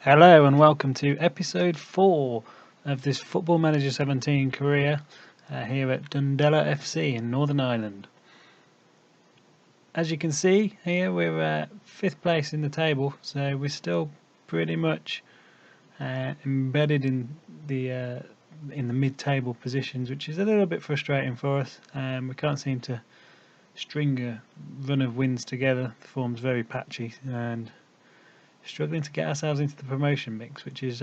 Hello and welcome to episode 4 of this Football Manager 17 career here at Dundela FC in Northern Ireland. As you can see here, we're 5th place in the table, so we're still pretty much embedded in the mid-table positions, which is a little bit frustrating for us. We can't seem to string a run of wins together. The form's very patchy and struggling to get ourselves into the promotion mix, which is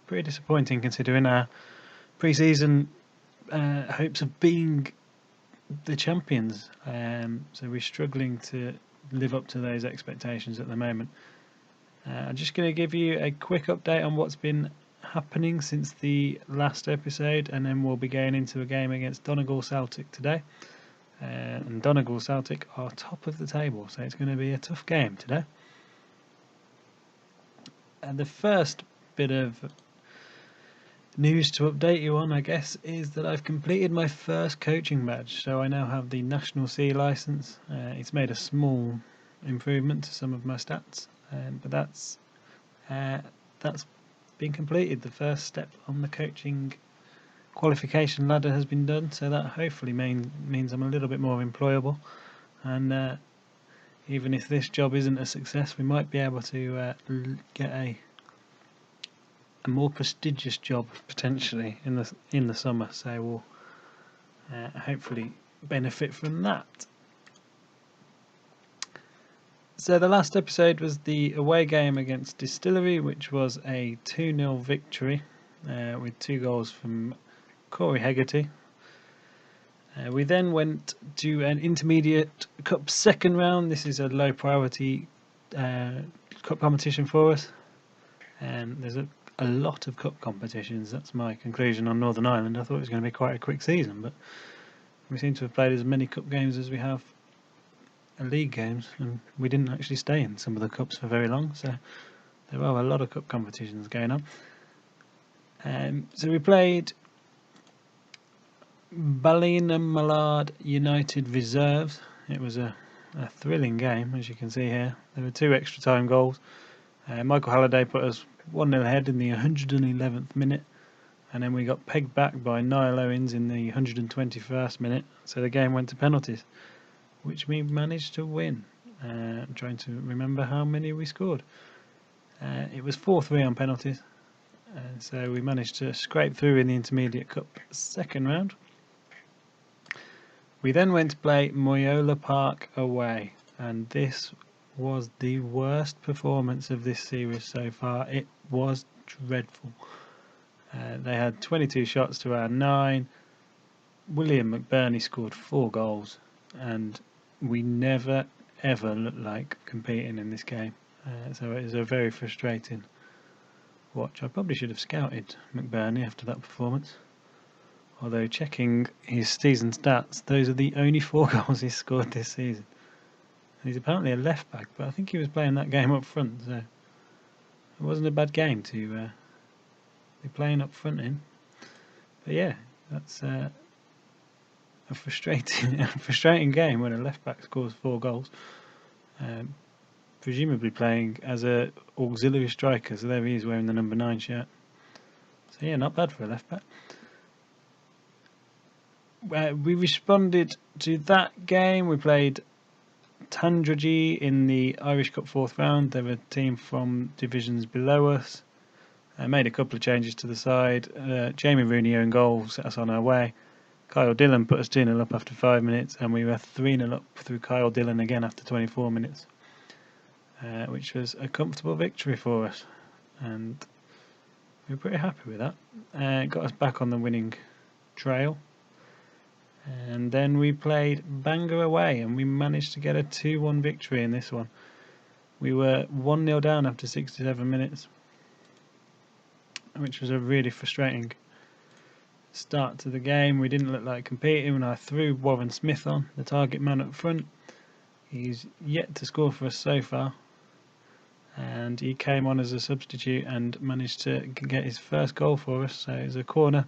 pretty disappointing considering our pre-season hopes of being the champions. So we're struggling to live up to those expectations at the moment. I'm just going to give you a quick update on what's been happening since the last episode, and then we'll be going into a game against Donegal Celtic today. And Donegal Celtic are top of the table, so it's going to be a tough game today. And the first bit of news to update you on, I guess, is that I've completed my first coaching badge. So I now have the National C licence. It's made a small improvement to some of my stats, but that's been completed. The first step on the coaching qualification ladder has been done, so that hopefully means I'm a little bit more employable. And even if this job isn't a success, we might be able to get a more prestigious job potentially in the summer. So we'll hopefully benefit from that. So the last episode was the away game against Distillery, which was a 2-0 victory with 2 goals from Corey Hegarty. We then went to an intermediate cup second round. This is a low priority cup competition for us, and there's a lot of cup competitions. That's my conclusion on Northern Ireland. I thought it was going to be quite a quick season, but we seem to have played as many cup games as we have league games, and we didn't actually stay in some of the cups for very long, so there are a lot of cup competitions going on. So we played MacLeod United Reserves. It was a thrilling game, as you can see here. There were 2 extra time goals. Michael Halliday put us 1-0 ahead in the 111th minute, and then we got pegged back by Niall Owens in the 121st minute, so the game went to penalties, which we managed to win. I'm trying to remember how many we scored. It was 4-3 on penalties, so we managed to scrape through in the Intermediate Cup second round. We then went to play Moyola Park away, and this was the worst performance of this series so far. It was dreadful. They had 22 shots to our 9. William McBurney scored 4 goals, and we never ever looked like competing in this game. So it was a very frustrating watch. I probably should have scouted McBurney after that performance. Although checking his season stats, those are the only 4 goals he's scored this season. He's apparently a left back, but I think he was playing that game up front, so it wasn't a bad game to be playing up front in. But yeah, that's a frustrating game when a left back scores 4 goals. Presumably playing as a auxiliary striker, so there he is wearing the number 9 shirt. So yeah, not bad for a left back. We responded to that game. We played Tandragee in the Irish Cup 4th round. They're a team from divisions below us. I made a couple of changes to the side. Jamie Rooney own goal set us on our way. Kyle Dillon put us 2-0 up after 5 minutes, and we were 3-0 up through Kyle Dillon again after 24 minutes, which was a comfortable victory for us, and we were pretty happy with that. It got us back on the winning trail. And then we played Bangor away, and we managed to get a 2-1 victory in this one. We were 1-0 down after 67 minutes, which was a really frustrating start to the game. We didn't look like competing when I threw Warren Smith on, the target man up front. He's yet to score for us so far, and he came on as a substitute and managed to get his first goal for us. So it was a corner,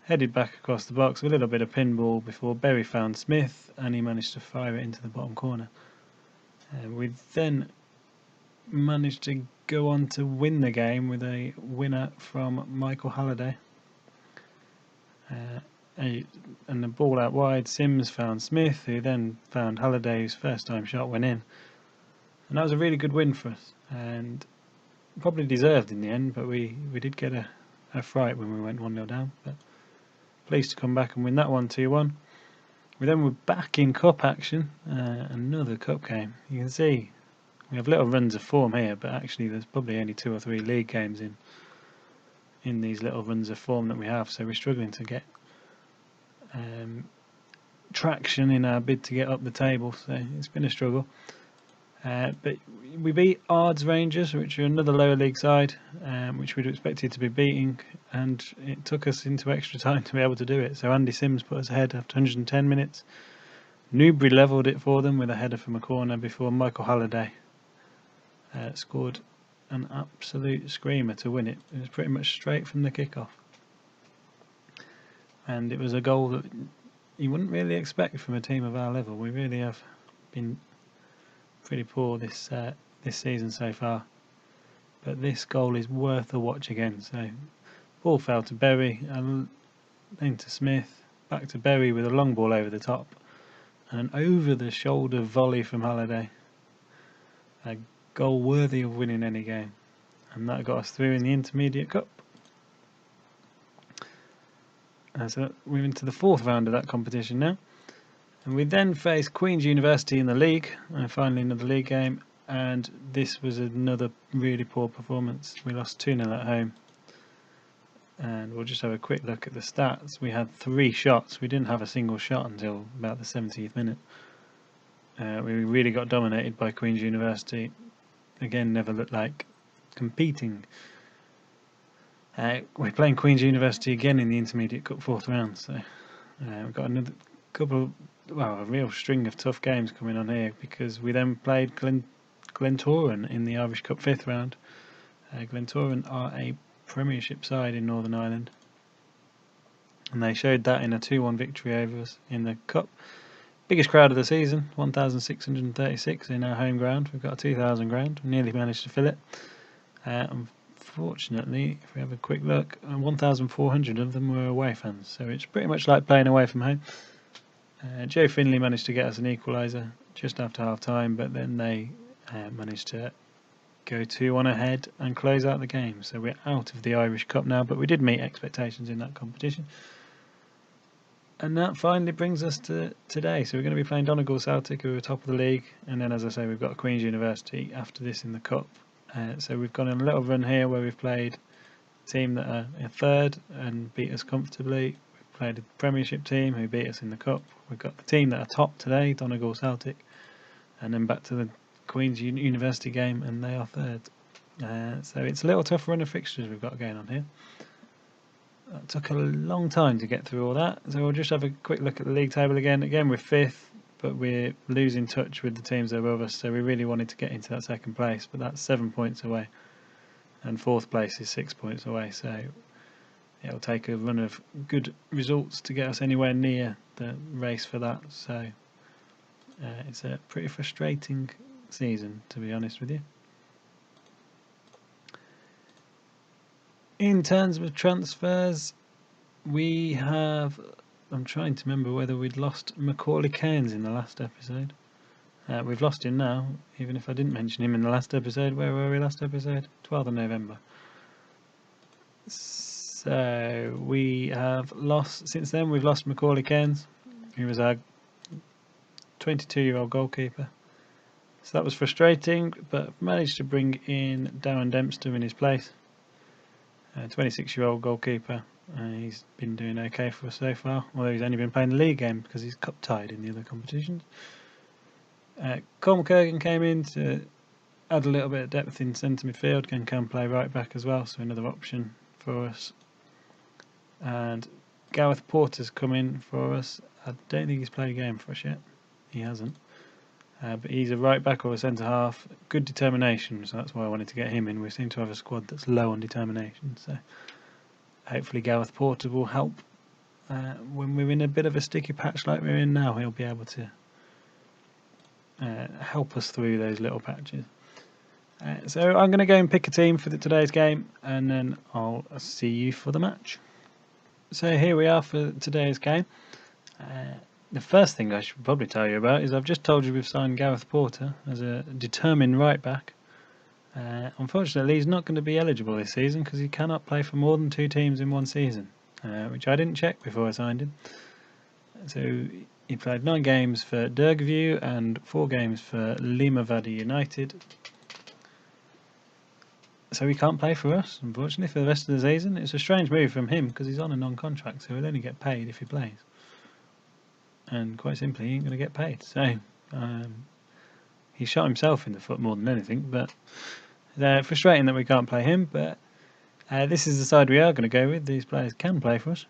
headed back across the box, a little bit of pinball before Berry found Smith, and he managed to fire it into the bottom corner. We then managed to go on to win the game with a winner from Michael Halliday. And the ball out wide, Sims found Smith, who then found Halliday, whose first time shot went in. And that was a really good win for us, and probably deserved in the end, but we did get a fright when we went 1-0 down. But pleased to come back and win that 1-2-1. We then were back in cup action, another cup game. You can see we have little runs of form here, but actually there's probably only 2 or 3 league games in these little runs of form that we have, so we're struggling to get traction in our bid to get up the table, so it's been a struggle. But we beat Ards Rangers, which are another lower league side, which we'd expected to be beating, and it took us into extra time to be able to do it. So Andy Sims put us ahead after 110 minutes. Newbury levelled it for them with a header from a corner before Michael Halliday scored an absolute screamer to win it. It was pretty much straight from the kickoff, and it was a goal that you wouldn't really expect from a team of our level. We really have been pretty poor this season so far, but this goal is worth a watch again. So ball fell to Berry, and then to Smith, back to Berry with a long ball over the top, and an over the shoulder volley from Halliday. A goal worthy of winning any game, and that got us through in the Intermediate Cup. So we're into the 4th round of that competition now, and we then face Queen's University in the league, and finally another league game, and this was another really poor performance. We lost 2-0 at home, and we'll just have a quick look at the stats. We had 3 shots. We didn't have a single shot until about the 70th minute. We really got dominated by Queen's University. Again, never looked like competing. We're playing Queen's University again in the Intermediate Cup 4th round, so we've got another a real string of tough games coming on here, because we then played Glentoran in the Irish Cup 5th round. Glentoran are a Premiership side in Northern Ireland, and they showed that in a 2-1 victory over us in the Cup. Biggest crowd of the season, 1,636 in our home ground. We've got a 2,000 ground, we nearly managed to fill it. Unfortunately, if we have a quick look, 1,400 of them were away fans, so it's pretty much like playing away from home. Joe Finley managed to get us an equaliser just after half time, but then they managed to go 2-1 ahead and close out the game. So we're out of the Irish Cup now, but we did meet expectations in that competition. And that finally brings us to today. So we're going to be playing Donegal Celtic, who are top of the league, and then, as I say, we've got Queen's University after this in the Cup. So we've gone on a little run here where we've played a team that are in 3rd and beat us comfortably. We've played a Premiership team who beat us in the Cup. We've got the team that are top today, Donegal Celtic, and then back to the Queen's University game, and they are 3rd. So it's a little tough run of fixtures we've got going on here. It took a long time to get through all that, so we'll just have a quick look at the league table again. Again, we're 5th, but we're losing touch with the teams that are above us, so we really wanted to get into that 2nd place, but that's 7 points away, and 4th place is 6 points away, so it'll take a run of good results to get us anywhere near the race for that. So it's a pretty frustrating season, to be honest with you. In terms of transfers, we have, I'm trying to remember whether we'd lost Macaulay Cairns in the last episode. We've lost him now, even if I didn't mention him in the last episode. Where were we last episode? 12th of November. So we have lost, since then we've lost Macaulay Cairns, who was our 22-year-old goalkeeper. So that was frustrating, but managed to bring in Darren Dempster in his place. 26-year-old goalkeeper. He's been doing okay for us so far, although he's only been playing the league game because he's cup tied in the other competitions. Colm Kurgan came in to add a little bit of depth in centre midfield and can play right back as well, so another option for us. And Gareth Porter's come in for us. I don't think he's played a game for us yet. He hasn't. But he's a right back or a centre half. Good determination, so that's why I wanted to get him in. We seem to have a squad that's low on determination, so hopefully Gareth Porter will help. When we're in a bit of a sticky patch like we're in now, he'll be able to help us through those little patches. So I'm going to go and pick a team for today's game, and then I'll see you for the match. So here we are for today's game. The first thing I should probably tell you about is I've just told you we've signed Gareth Porter as a determined right back. Unfortunately, he's not going to be eligible this season because he cannot play for more than 2 teams in one season, which I didn't check before I signed him. So he played 9 games for Dergview and 4 games for Limavady United. So he can't play for us, unfortunately, for the rest of the season. It's a strange move from him because he's on a non-contract, so he'll only get paid if he plays. And quite simply, he ain't going to get paid. So he shot himself in the foot more than anything, but frustrating that we can't play him. But this is the side we are going to go with. These players can play for us.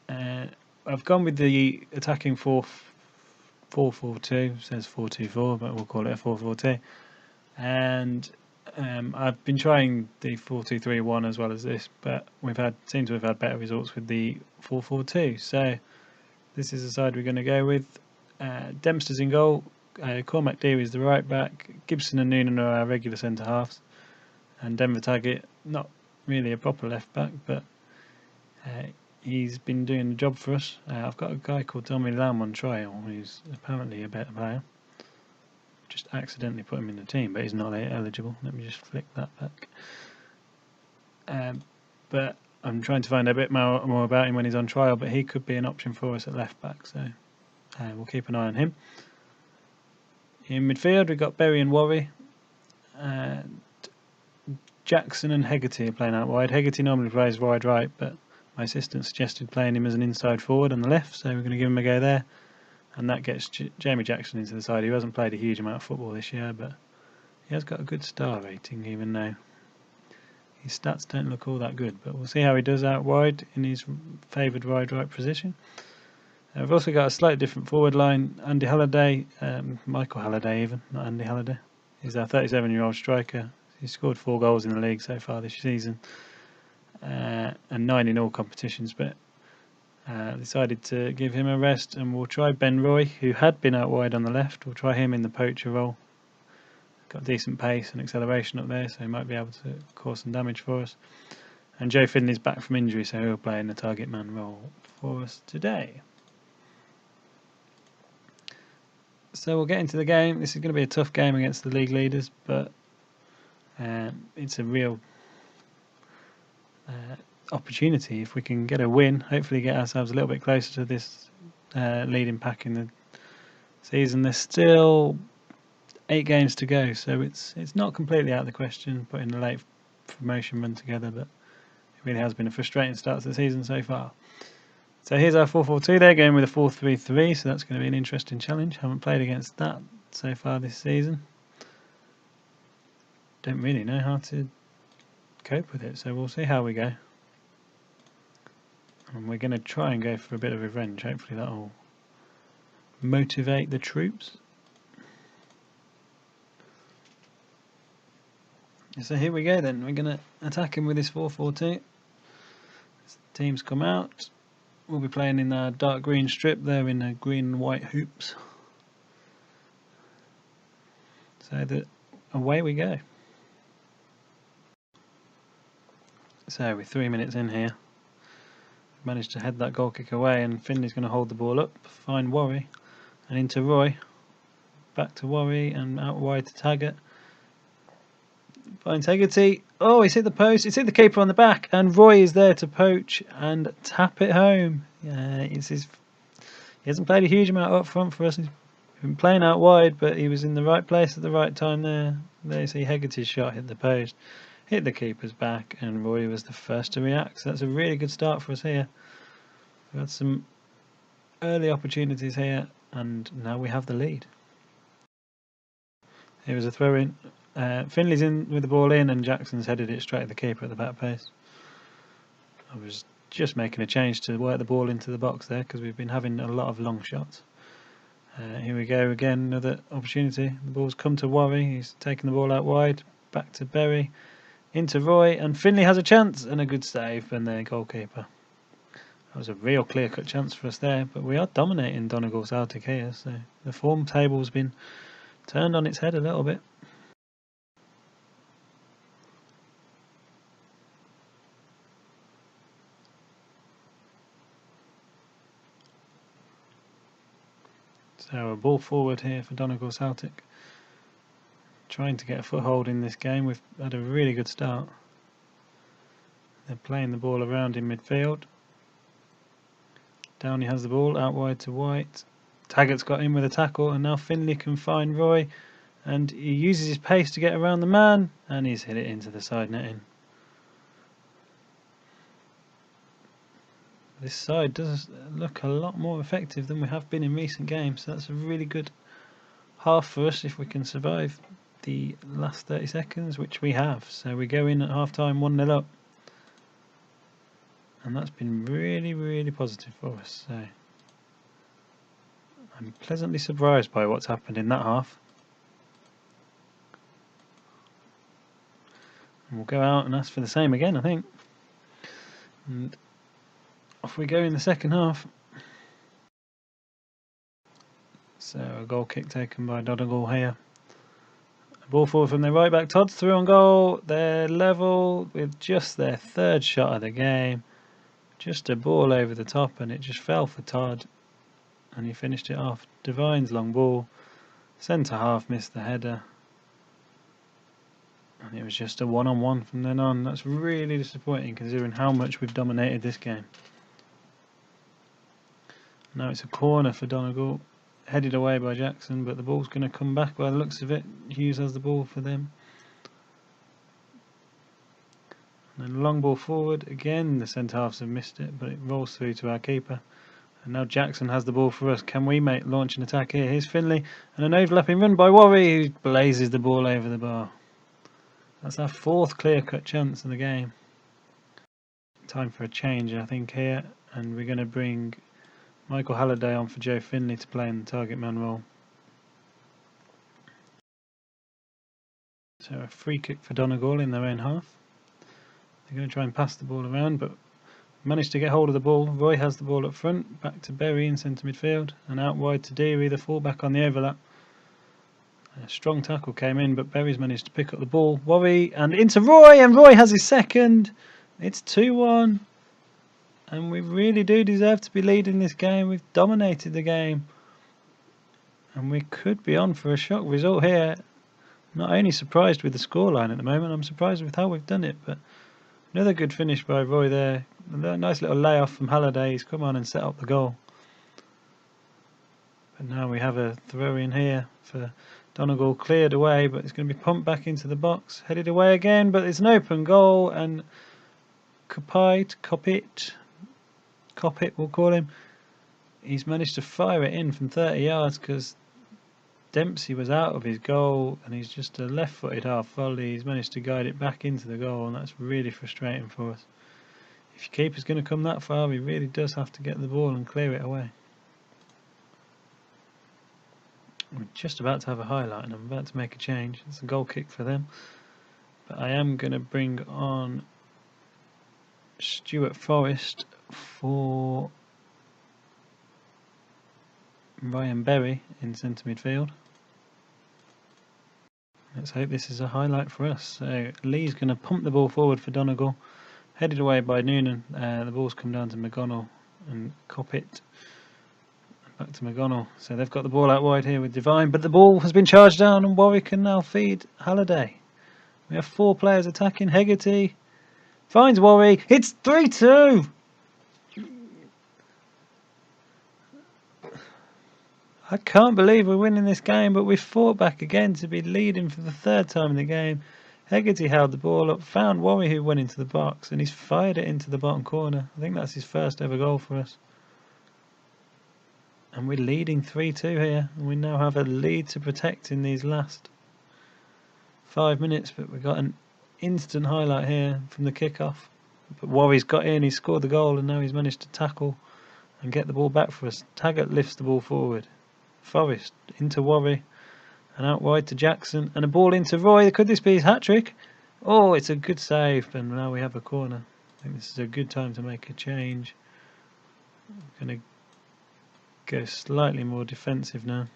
I've gone with the attacking 4-4-2. Says 4-2-4, but we'll call it a 4-4-2. And I've been trying the 4-2-3-1 as well as this, but seem to have had better results with the 4-4-2. So this is the side we're going to go with. Dempster's in goal. Cormac Deary is the right back. Gibson and Noonan are our regular centre halves, and Denver Taggart, not really a proper left back, but he's been doing the job for us. I've got a guy called Tommy Lamb on trial, who's apparently a better player. Just accidentally put him in the team, but he's not eligible. Let me just flick that back. But I'm trying to find a bit more about him when he's on trial, but he could be an option for us at left back, so we'll keep an eye on him. In midfield, we've got Berry and Worry. Jackson and Hegarty are playing out wide. Hegarty normally plays wide right, but my assistant suggested playing him as an inside forward on the left, so we're going to give him a go there. And that gets Jamie Jackson into the side. He hasn't played a huge amount of football this year, but he has got a good star rating, even though his stats don't look all that good. But we'll see how he does out wide in his favoured wide right position. We've also got a slightly different forward line. Andy Halliday, Michael Halliday even, not Andy Halliday. He's our 37-year-old striker. He's scored 4 goals in the league so far this season, and 9 in all competitions, but decided to give him a rest, and we'll try Ben Roy, who had been out wide on the left. We'll try him in the poacher role. Got decent pace and acceleration up there, so he might be able to cause some damage for us. And Joe Finley's back from injury, so he'll play in the target man role for us today. So we'll get into the game. This is going to be a tough game against the league leaders, but it's a real opportunity if we can get a win. Hopefully get ourselves a little bit closer to this leading pack in the season. There's still 8 games to go, so it's not completely out of the question putting a late promotion run together, but it really has been a frustrating start to the season so far. So here's our 4-4-2. They're going with a 4-3-3, so that's going to be an interesting challenge. Haven't played against that so far this season. Don't really know how to cope with it, so we'll see how we go. And we're going to try and go for a bit of revenge. Hopefully that'll motivate the troops. So here we go then. We're going to attack him with this 4-4-2. As the teams come out, we'll be playing in our dark green strip. They're in the green and white hoops. So away we go. So we're 3 minutes in here. Managed to head that goal kick away, and Finley's going to hold the ball up, find Worry, and into Roy. Back to Worry and out wide to Taggart. Finds Hegarty. Oh, he's hit the post. He's hit the keeper on the back, and Roy is there to poach and tap it home. He hasn't played a huge amount up front for us. He's been playing out wide, but he was in the right place at the right time there. There you see Hegarty's shot hit the post, hit the keeper's back, and Roy was the first to react. So that's a really good start for us here. We've had some early opportunities here, and now we have the lead. Here was a throw in. Finley's in with the ball in, and Jackson's headed it straight at the keeper at the back post. I was just making a change to work the ball into the box there because we've been having a lot of long shots. Here we go again, another opportunity. The ball's come to Worry. He's taken the ball out wide, back to Berry, into Roy, and Finley has a chance and a good save, and the goalkeeper. That was a real clear-cut chance for us there, but we are dominating Donegal Celtic here, so the form table's been turned on its head a little bit. So a ball forward here for Donegal Celtic. Trying to get a foothold in this game. We've had a really good start. They're playing the ball around in midfield. Downey has the ball out wide to White. Taggart's got in with a tackle, and now Finley can find Roy, and he uses his pace to get around the man, and he's hit it into the side netting. This side does look a lot more effective than we have been in recent games, so that's a really good half for us if we can survive the last 30 seconds, which we have. So we go in at half time 1-0 up, and that's been really, really positive for us. So I'm pleasantly surprised by what's happened in that half. And we'll go out and ask for the same again, I think. And off we go in the second half. So a goal kick taken by Donegal here. A ball forward from their right back. Todd's through on goal. They're level with just their third shot of the game. Just a ball over the top, and it just fell for Todd, and he finished it off. Devine's long ball. Centre half missed the header. And it was just a one-on-one from then on. That's really disappointing considering how much we've dominated this game. Now it's a corner for Donegal, headed away by Jackson, but the ball's going to come back by the looks of it. Hughes has the ball for them. And then a long ball forward. Again, the centre halves have missed it, but it rolls through to our keeper. And now Jackson has the ball for us. Can we launch an attack here? Here's Finley, and an overlapping run by Worry, who blazes the ball over the bar. That's our fourth clear-cut chance in the game. Time for a change, I think, here, and we're going to bring Michael Halliday on for Joe Finley to play in the target man role. So a free kick for Donegal in their own half. They're going to try and pass the ball around, but managed to get hold of the ball. Roy has the ball up front, back to Berry in centre midfield, and out wide to Deary, the fullback on the overlap. A strong tackle came in, but Berry's managed to pick up the ball. Worry, and into Roy, and Roy has his second. It's 2-1. And we really do deserve to be leading this game. We've dominated the game. And we could be on for a shock result here. Not only surprised with the scoreline at the moment, I'm surprised with how we've done it. But another good finish by Roy there. A nice little layoff from Halliday. He's come on and set up the goal. But now we have a throw in here for Donegal, cleared away, but it's going to be pumped back into the box. Headed away again, but it's an open goal. And Coppit, we'll call him. He's managed to fire it in from 30 yards because Dempsey was out of his goal, and he's just a left-footed half volley. He's managed to guide it back into the goal, and that's really frustrating for us. If your keeper's going to come that far, he really does have to get the ball and clear it away. We're just about to have a highlight, and I'm about to make a change. It's a goal kick for them, but I am going to bring on Stuart Forrest for Ryan Berry in centre midfield. Let's hope this is a highlight for us. So Lee's going to pump the ball forward for Donegal, headed away by Noonan. The ball's come down to McGonnell and Coppit. Back to McGonnell. So they've got the ball out wide here with Devine, but the ball has been charged down, and Warwick can now feed Halliday. We have 4 players attacking. Hegarty finds Warwick. It's 3-2. I can't believe we're winning this game, but we've fought back again to be leading for the 3rd time in the game. Hegarty held the ball up, found Warwick, who went into the box, and he's fired it into the bottom corner. I think that's his first ever goal for us. And we're leading 3-2 here, and we now have a lead to protect in these last 5 minutes, but we've got an instant highlight here from the kickoff. But Warwick's got in, he's scored the goal, and now he's managed to tackle and get the ball back for us. Taggart lifts the ball forward. Forrest into Warwick, and out wide to Jackson, and a ball into Roy. Could this be his hat-trick? Oh, it's a good save, and now we have a corner. I think this is a good time to make a change. I'm going to go slightly more defensive now.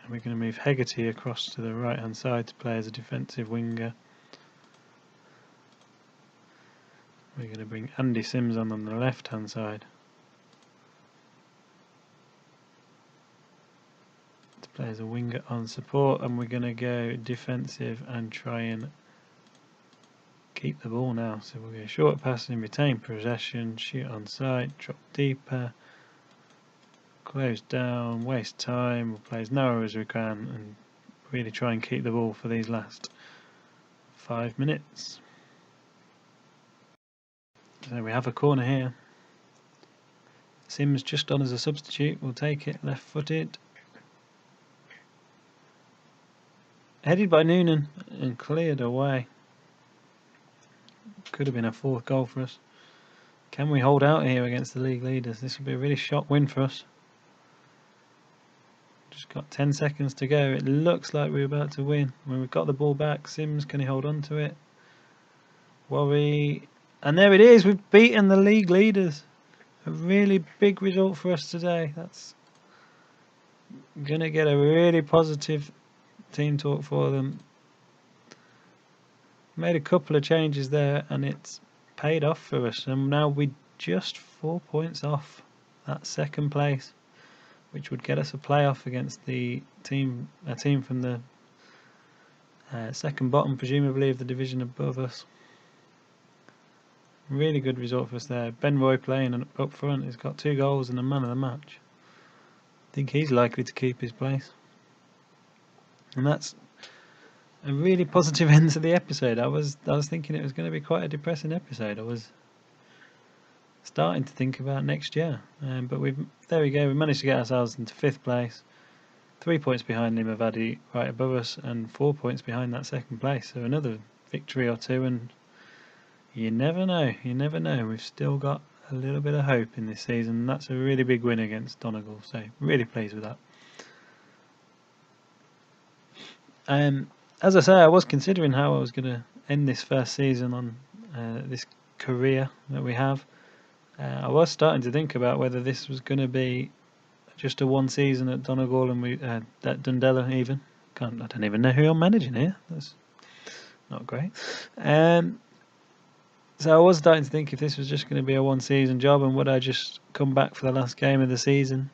And we're going to move Hegarty across to the right hand side to play as a defensive winger. We're going to bring Andy Sims on the left hand side to play as a winger on support, and we're going to go defensive and try and keep the ball now. So we'll go short passing, retain possession, shoot on sight, drop deeper, close down, waste time. We'll play as narrow as we can and really try and keep the ball for these last 5 minutes. So we have a corner here. Sims just on as a substitute. We'll take it, left footed. Headed by Noonan and cleared away. Could have been a 4th goal for us. Can we hold out here against the league leaders? This would be a really shock win for us. Just got 10 seconds to go. It looks like we're about to win. When we've got the ball back, Sims, can he hold on to it? Worry. And there it is. We've beaten the league leaders. A really big result for us today. That's going to get a really positive team talk for them. Made a couple of changes there and it's paid off for us. And now we're just 4 points off that 2nd place, which would get us a playoff against a team from the 2nd bottom, presumably, of the division above us. Really good result for us there. Ben Roy playing up front. He's got 2 goals and a man of the match. I think he's likely to keep his place. And that's a really positive end to the episode. I was thinking it was going to be quite a depressing episode. I was starting to think about next year, but there we go. We managed to get ourselves into 5th place, 3 points behind Limavady right above us, and 4 points behind that 2nd place. So another victory or 2, and you never know. You never know. We've still got a little bit of hope in this season. That's a really big win against Donegal. So really pleased with that. As I say, I was considering how I was going to end this first season on this career that we have. I was starting to think about whether this was going to be just a 1 season at Donegal and at Dundela even. I don't even know who I'm managing here. That's not great. So I was starting to think if this was just going to be a 1 season job, and would I just come back for the last game of the season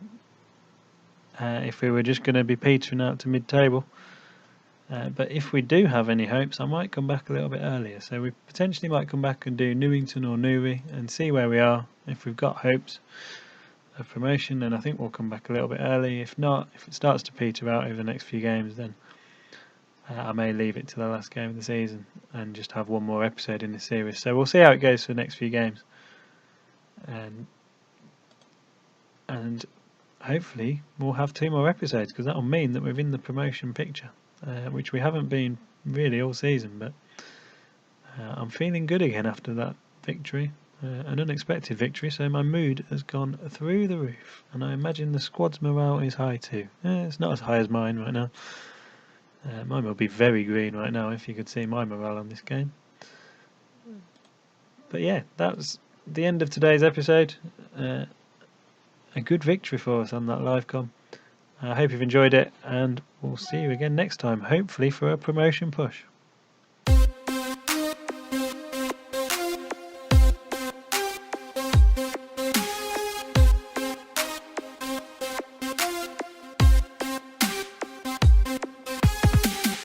if we were just going to be petering out to mid-table. But if we do have any hopes, I might come back a little bit earlier. So we potentially might come back and do Newington or Newry and see where we are. If we've got hopes of promotion, then I think we'll come back a little bit early. If not, if it starts to peter out over the next few games, then I may leave it to the last game of the season and just have 1 more episode in the series. So we'll see how it goes for the next few games. And hopefully we'll have 2 more episodes, because that'll mean that we're in the promotion picture. Which we haven't been really all season, but I'm feeling good again after that victory, an unexpected victory, so my mood has gone through the roof, and I imagine the squad's morale is high too. It's not as high as mine right now. Mine will be very green right now if you could see my morale on this game. But yeah, that was the end of today's episode. A good victory for us on that live com. I hope you've enjoyed it, and we'll see you again next time, hopefully for a promotion push.